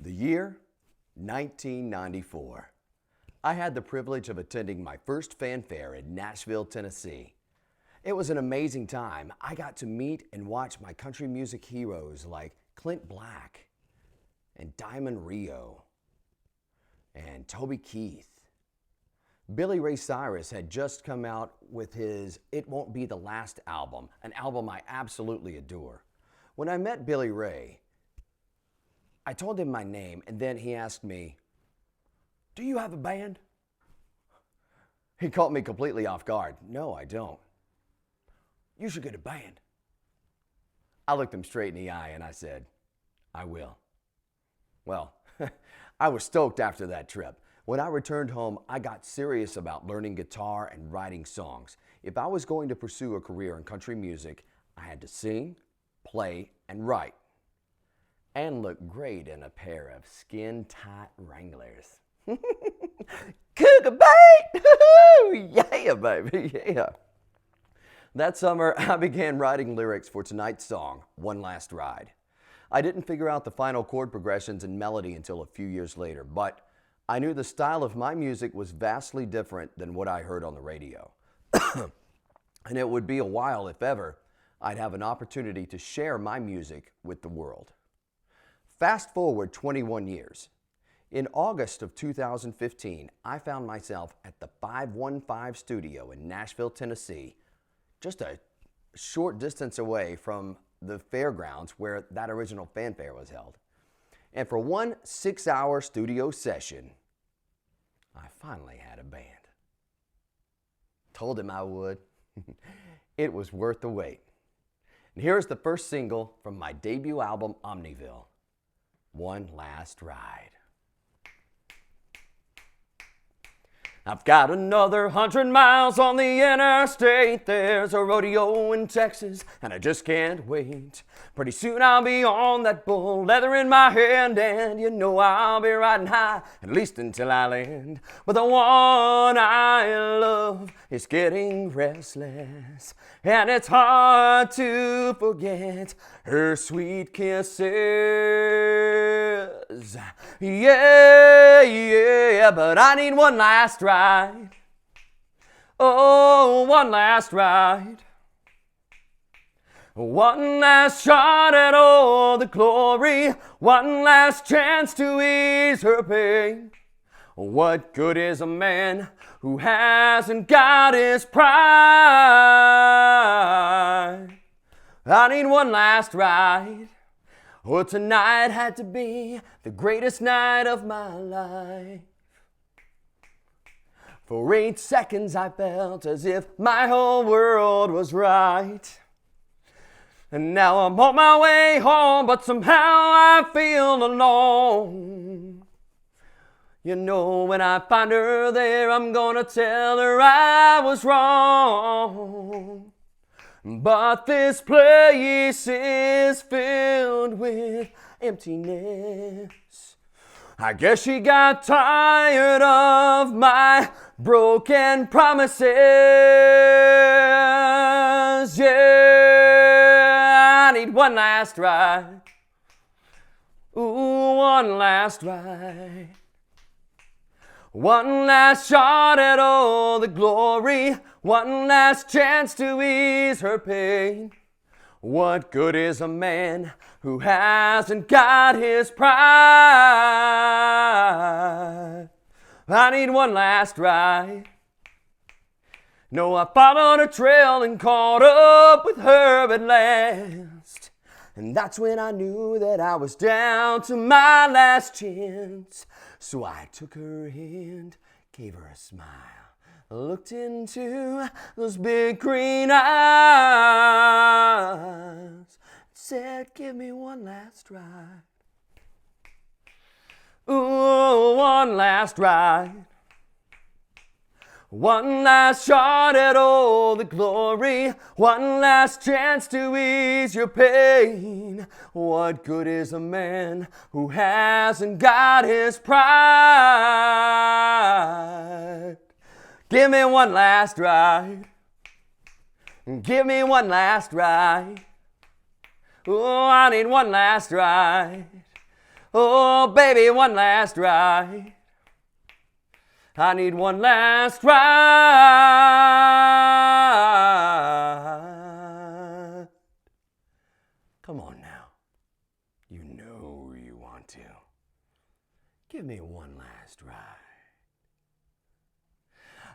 The year 1994. I had the privilege of attending my first fanfare in Nashville, Tennessee. It was an amazing time. I got to meet and watch my country music heroes like Clint Black and Diamond Rio and Toby Keith. Billy Ray Cyrus had just come out with his It Won't Be the Last album, an album I absolutely adore. When I met Billy Ray, I told him my name, and then he asked me, "Do you have a band?" He caught me completely off guard. "No, I don't." "You should get a band." I looked him straight in the eye and I said, "I will." Well, I was stoked after that trip. When I returned home, I got serious about learning guitar and writing songs. If I was going to pursue a career in country music, I had to sing, play, and write, and look great in a pair of skin-tight Wranglers. Cougar bait! Yeah, baby, yeah. That summer, I began writing lyrics for tonight's song, One Last Ride. I didn't figure out the final chord progressions and melody until a few years later, but I knew the style of my music was vastly different than what I heard on the radio. And it would be a while, if ever, I'd have an opportunity to share my music with the world. Fast forward 21 years. In August of 2015, I found myself at the 515 studio in Nashville, Tennessee, just a short distance away from the fairgrounds where that original fanfare was held. And for one 6-hour studio session, I finally had a band. Told him I would. It was worth the wait. And here's the first single from my debut album, Omniville, One Last Ride. I've got another 100 miles on the interstate. There's a rodeo in Texas, and I just can't wait. Pretty soon I'll be on that bull, leather in my hand, and you know I'll be riding high, at least until I land. But the one I love is getting restless, and it's hard to forget her sweet kisses. Yeah, but I need one last ride. Oh, one last ride. One last shot at all the glory. One last chance to ease her pain. What good is a man who hasn't got his pride? I need one last ride. Oh, tonight had to be the greatest night of my life. For 8 seconds I felt as if my whole world was right. And now I'm on my way home, but somehow I feel alone. You know, when I find her there, I'm gonna tell her I was wrong. But this place is filled with emptiness. I guess she got tired of my broken promises. Yeah, I need one last ride. Ooh, one last ride. One last shot at all the glory. One last chance to ease her pain. What good is a man who hasn't got his pride? I need one last ride. No, I followed her trail and caught up with her at last. And that's when I knew that I was down to my last chance. So I took her hand, gave her a smile, looked into those big green eyes, said, "Give me one last ride. Ooh, one last ride. One last shot at all the glory. One last chance to ease your pain. What good is a man who hasn't got his pride? Give me one last ride. Give me one last ride. Oh, I need one last ride. Oh, baby, one last ride. I need one last ride. Come on now. You know you want to. Give me one last ride.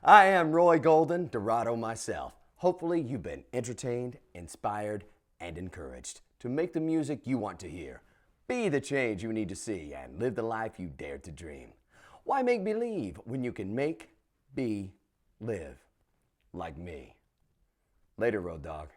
I am Roy Golden, Dorado myself. Hopefully you've been entertained, inspired, and encouraged to make the music you want to hear. Be the change you need to see and live the life you dared to dream. Why make believe when you can make, be, live like me? Later, Road Dog.